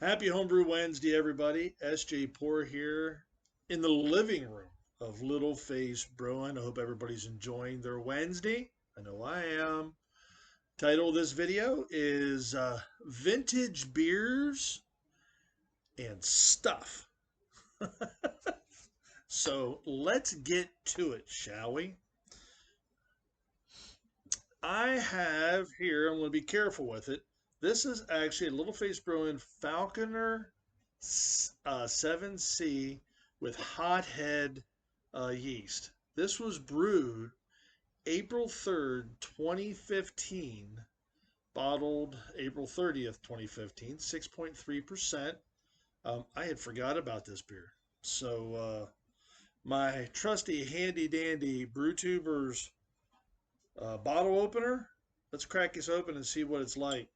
Happy Homebrew Wednesday, everybody. SJ Poor here in the living room of Little Face Brewing. I hope everybody's enjoying their Wednesday. I know I am. Title of this video is Vintage Beers and Stuff. So let's get to it, shall we? I have here, I'm going to be careful with it. This is actually a Little Face Brewing Falconer 7C with hothead yeast. This was brewed April 3rd, 2015, bottled April 30th, 2015, 6.3%. I had forgot about this beer. So my trusty handy dandy BrewTubers bottle opener. Let's crack this open and see what it's like.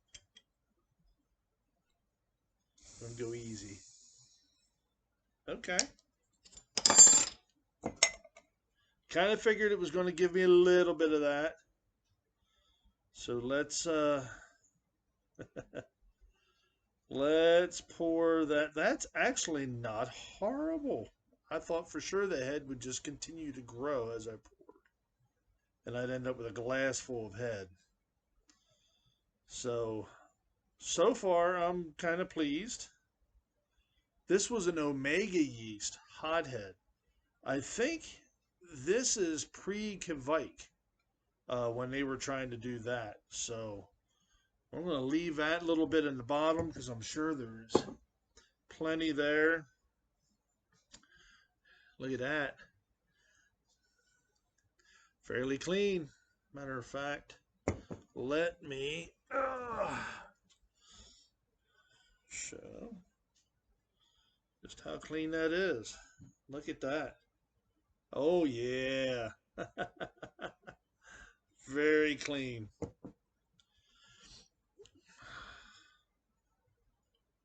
I'm gonna go easy. Okay. Kind of figured it was going to give me a little bit of that. So let's pour that. That's actually not horrible. I thought for sure the head would just continue to grow as I poured, and I'd end up with a glass full of head. So far I'm kind of pleased. This was an Omega yeast hothead. I think this is pre-Kvike when they were trying to do that. So I'm going to leave that little bit in the bottom because I'm sure there's plenty there. Look at that. Fairly clean. Matter of fact, let me show just how clean that is. Look at that. Oh, yeah. Very clean.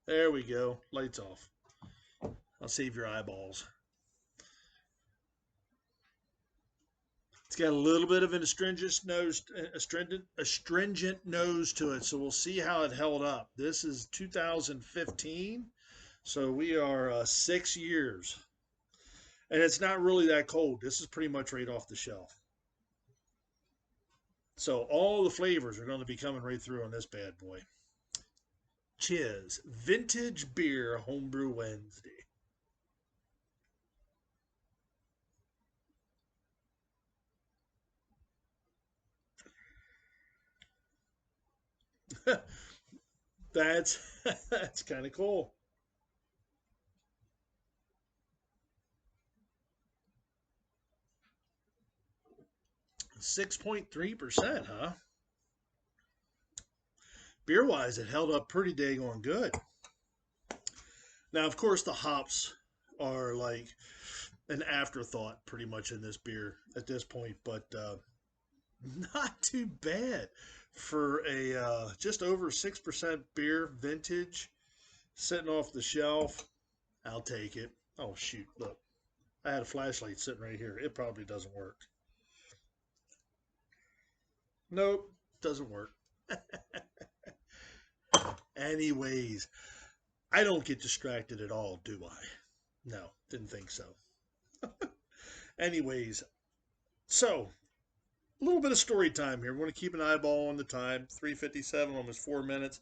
There we go. Lights off. I'll save your eyeballs. It's got a little bit of an astringent nose to it, so we'll see how it held up. This is 2015, so we are 6 years, and it's not really that cold. This is pretty much right off the shelf. So all the flavors are going to be coming right through on this bad boy. Cheers. Vintage Beer Homebrew Wednesday. that's that's kind of cool. 6.3%, huh? Beer wise, it held up pretty dang on good. Now, of course, the hops are like an afterthought pretty much in this beer at this point, but not too bad for a just over 6% beer vintage sitting off the shelf. I'll take it. Oh, shoot. Look, I had a flashlight sitting right here. It probably doesn't work. Nope, doesn't work. Anyways, I don't get distracted at all, do I? No, didn't think so. Anyways, so a little bit of story time here. We're going to keep an eyeball on the time. 3:57, almost 4 minutes.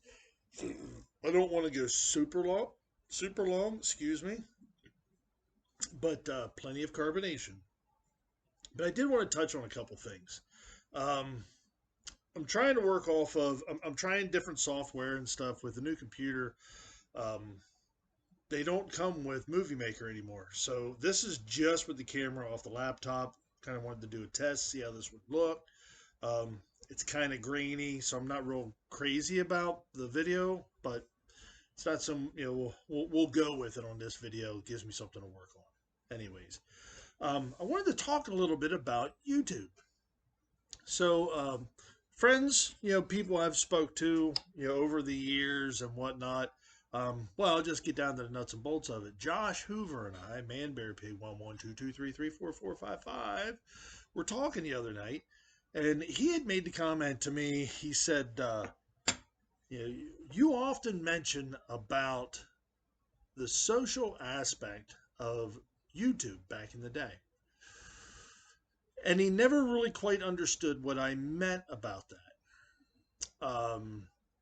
I don't want to go super long. Excuse me, but plenty of carbonation. But I did want to touch on a couple things. Um, I'm trying to work off of. I'm trying different software and stuff with the new computer. Um, they don't come with Movie Maker anymore, so this is just with the camera off the laptop. Kind of wanted to do a test, see how this would look. It's kind of grainy, so I'm not real crazy about the video, but it's not some, we'll go with it on this video. It gives me something to work on. Anyways, I wanted to talk a little bit about YouTube. So, friends, people I've spoke to, over the years and whatnot. Well, I'll just get down to the nuts and bolts of it. Josh Hoover and I, Man Bear Pig 11223344455, were talking the other night, and he had made the comment to me. He said, You know, you often mention about the social aspect of YouTube back in the day. And he never really quite understood what I meant about that.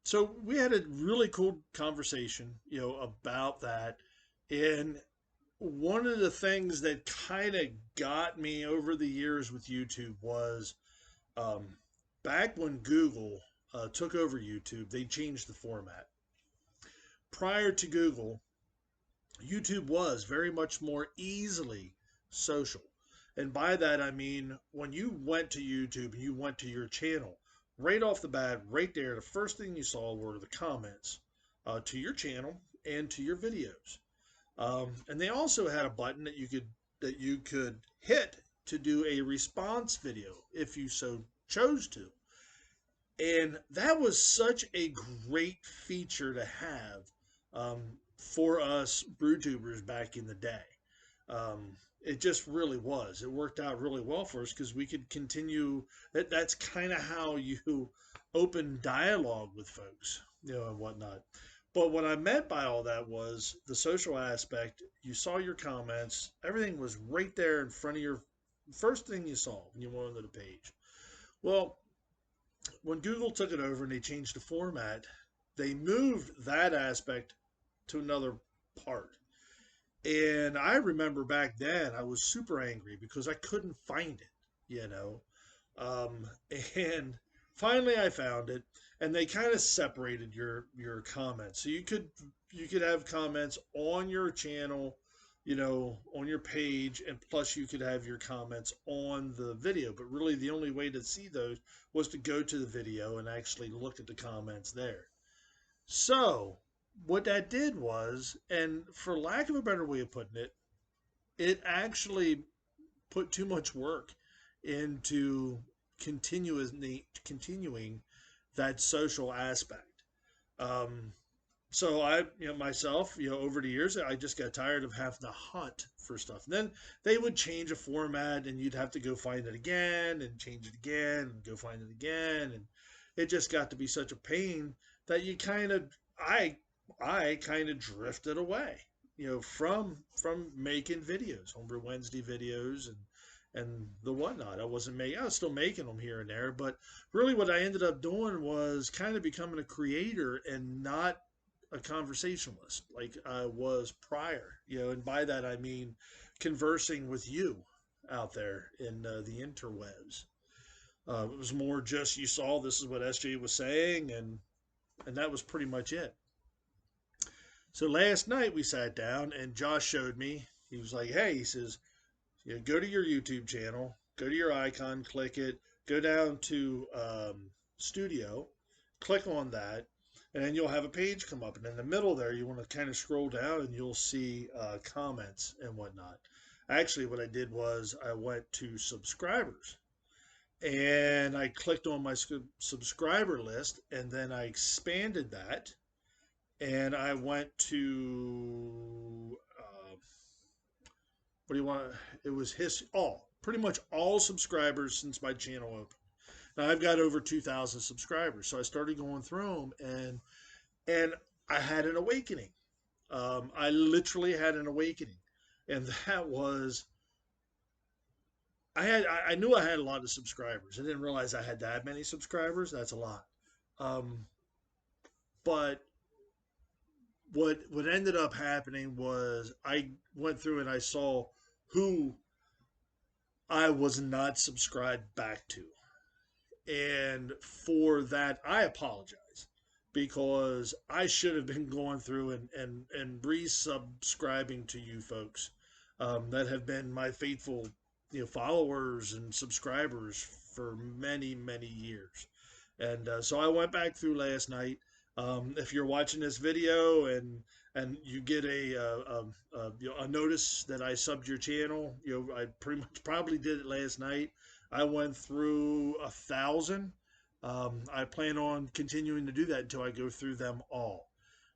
So we had a really cool conversation, about that. And one of the things that kind of got me over the years with YouTube was um, back when Google took over YouTube, they changed the format. Prior to Google, YouTube was very much more easily social. And by that, I mean when you went to YouTube and you went to your channel, right off the bat, right there, the first thing you saw were the comments to your channel and to your videos. And they also had a button that you could hit to do a response video if you so chose to. And that was such a great feature to have for us brew tubers back in the day. It just really was. It worked out really well for us because we could continue. That's kind of how you open dialogue with folks, and whatnot. But what I meant by all that was the social aspect. You saw your comments, everything was right there in front of your first thing you saw when you went onto the page. Well, when Google took it over and they changed the format, they moved that aspect to another part. And I remember back then I was super angry because I couldn't find it, you know. Um, and finally I found it, and they kind of separated your comments. So you could have comments on your channel, on your page, and plus you could have your comments on the video. But really the only way to see those was to go to the video and actually look at the comments there. So what that did was, and for lack of a better way of putting it, it actually put too much work into continuing that social aspect. Um, so myself, over the years, I just got tired of having to hunt for stuff. And then they would change a format, and you'd have to go find it again, and change it again, and go find it again, and it just got to be such a pain that I kind of drifted away, from making videos, Homebrew Wednesday videos, and the whatnot. I was still making them here and there, but really what I ended up doing was kind of becoming a creator and not a conversationalist like I was prior. And by that I mean conversing with you out there in the interwebs. It was more just you saw this is what SJ was saying, and that was pretty much it. So last night we sat down and Josh showed me. He was like, "Hey," he says, go to your YouTube channel, go to your icon, click it, go down to Studio, click on that, and then you'll have a page come up. And in the middle there, you want to kind of scroll down and you'll see comments and whatnot. Actually, what I did was I went to subscribers and I clicked on my subscriber list, and then I expanded that, and I went to what do you want? It was pretty much all subscribers since my channel opened. Now I've got over 2,000 subscribers, so I started going through them, and I had an awakening. I literally had an awakening, and that was I knew I had a lot of subscribers. I didn't realize I had that many subscribers. That's a lot. Um, but what ended up happening was I went through and I saw who I was not subscribed back to. And for that, I apologize because I should have been going through and resubscribing to you folks that have been my faithful followers and subscribers for many, many years. And so I went back through last night. If you're watching this video and you get a notice that I subbed your channel, I pretty much probably did it last night. I went through 1,000. I plan on continuing to do that until I go through them all.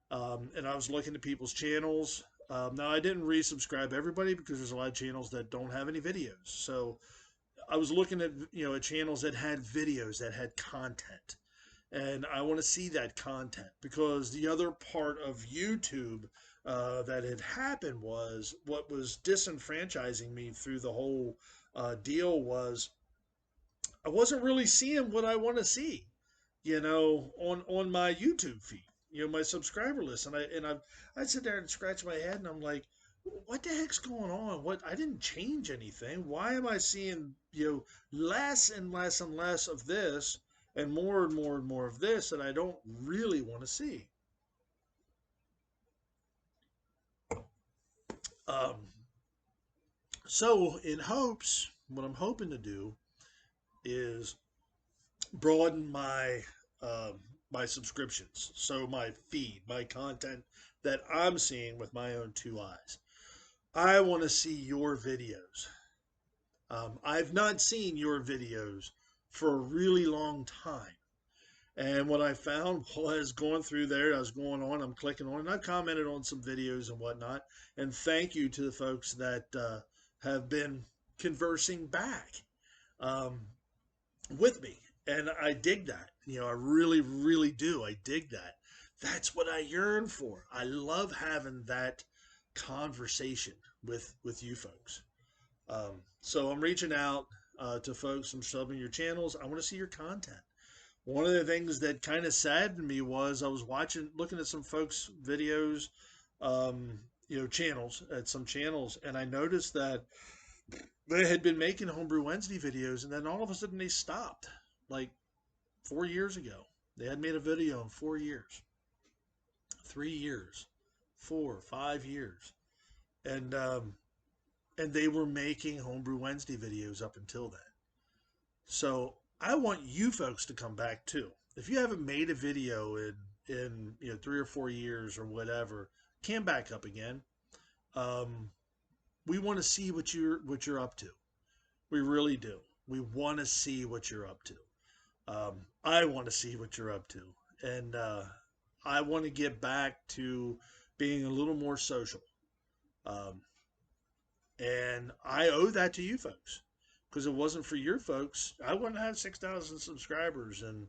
And I was looking at people's channels. Now I didn't resubscribe everybody because there's a lot of channels that don't have any videos. So I was looking at at channels that had videos, that had content, And I want to see that content, because the other part of YouTube that had happened was, what was disenfranchising me through the whole deal was, I wasn't really seeing what I want to see, on my YouTube feed, my subscriber list, I'd sit there and scratch my head, and I'm like, what the heck's going on? What, I didn't change anything. Why am I seeing less and less and less of this, and more and more of this that I don't really want to see? Um, so in hopes, what I'm hoping to do is broaden um, my subscriptions, so my feed, my content that I'm seeing with my own two eyes. I want to see your videos. I've not seen your videos for a really long time. And what I found was, going through there, I was going on, I'm clicking on, and I've commented on some videos and whatnot. And thank you to the folks that have been conversing back. Um, with me. And I dig that. I really, really do. I dig that. That's what I yearn for. I love having that conversation with you folks. So I'm reaching out to folks. I'm subbing your channels. I want to see your content. One of the things that kind of saddened me was, I was looking at some folks' videos, channels, at some channels, and I noticed that they had been making Homebrew Wednesday videos, and then all of a sudden they stopped, like 4 years ago. They had made a video in 4 years, 3 years, 4, 5 years, and they were making Homebrew Wednesday videos up until then. So I want you folks to come back too. If you haven't made a video in 3 or 4 years or whatever, can back up again. Um, we want to see what you're up to. We really do. We want to see what you're up to. I want to see what you're up to, and I want to get back to being a little more social. Um, and I owe that to you folks, because it wasn't for your folks, I wouldn't have 6,000 subscribers, and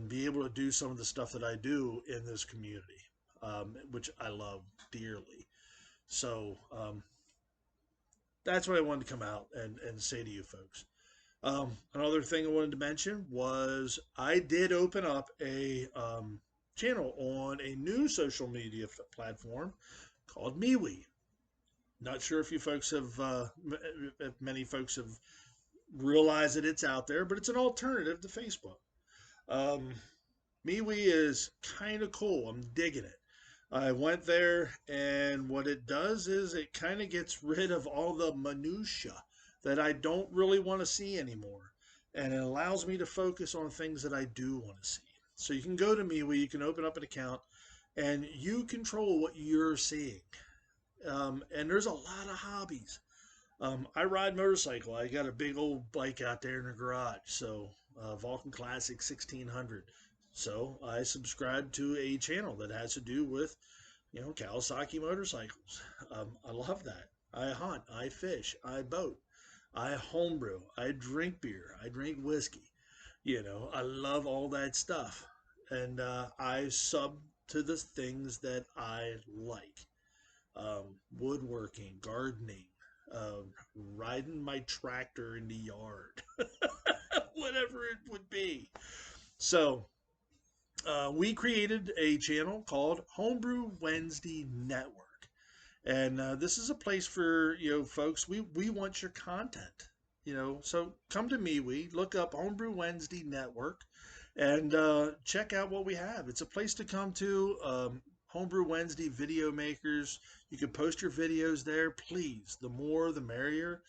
be able to do some of the stuff that I do in this community, which I love dearly. So that's what I wanted to come out and say to you folks. Another thing I wanted to mention was, I did open up a channel on a new social media platform called MeWe. Not sure if you folks if many folks have realized that it's out there, but it's an alternative to Facebook. Um, MeWe is kind of cool. I'm digging it. I went there, and what it does is, it kind of gets rid of all the minutia that I don't really want to see anymore, and it allows me to focus on things that I do want to see. So you can go to me, where you can open up an account, and you control what you're seeing. And there's a lot of hobbies. I ride motorcycle. I got a big old bike out there in the garage. So Vulcan Classic 1600. So I subscribe to a channel that has to do with Kawasaki motorcycles. I love that. I hunt, I fish, I boat, I homebrew, I drink beer, I drink whiskey. I love all that stuff. And I sub to the things that I like: woodworking, gardening, riding my tractor in the yard, whatever it would be. So we created a channel called Homebrew Wednesday Network. And this is a place for folks. We want your content. So come to me. We look up Homebrew Wednesday Network, and check out what we have. It's a place to come to. Homebrew Wednesday video makers. You can post your videos there, please. The more, the merrier.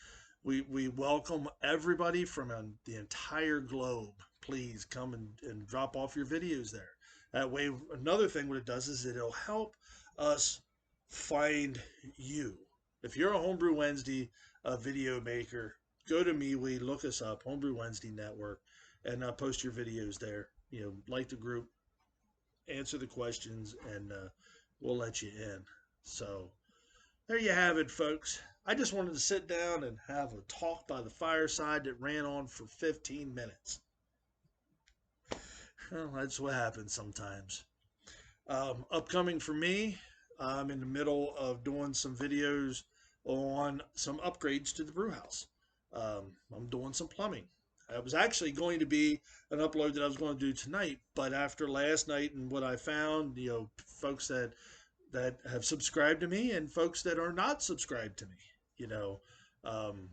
We welcome everybody from the entire globe. Please come and drop off your videos there. That way, another thing, what it does is, it'll help us find you. If you're a Homebrew Wednesday video maker, go to MeWe, look us up, Homebrew Wednesday Network, and post your videos there. Like the group, answer the questions, and we'll let you in. So there you have it, folks. I just wanted to sit down and have a talk by the fireside that ran on for 15 minutes. Well, that's what happens sometimes. Upcoming for me, I'm in the middle of doing some videos on some upgrades to the brew house. I'm doing some plumbing. It was actually going to be an upload that I was going to do tonight, but after last night and what I found, folks that have subscribed to me and folks that are not subscribed to me, you know, um,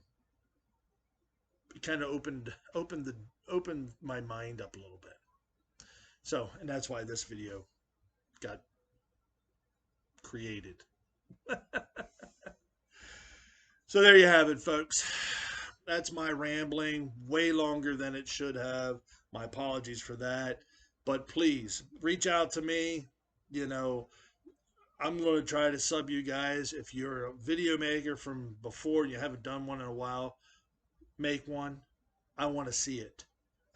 it kind of opened my mind up a little bit. So, and that's why this video got created. So there you have it, folks. That's my rambling, way longer than it should have. My apologies for that. But please reach out to me. You know, I'm going to try to sub you guys. If you're a video maker from before and you haven't done one in a while, make one. I want to see it.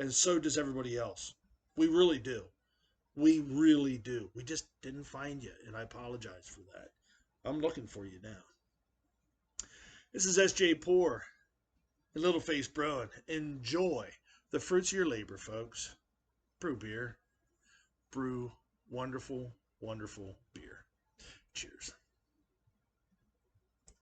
And so does everybody else. We really do. We really do. We just didn't find you, and I apologize for that. I'm looking for you now. This is SJ Poor and Little Face Brewing. Enjoy the fruits of your labor, folks. Brew beer. Brew wonderful, wonderful beer. Cheers.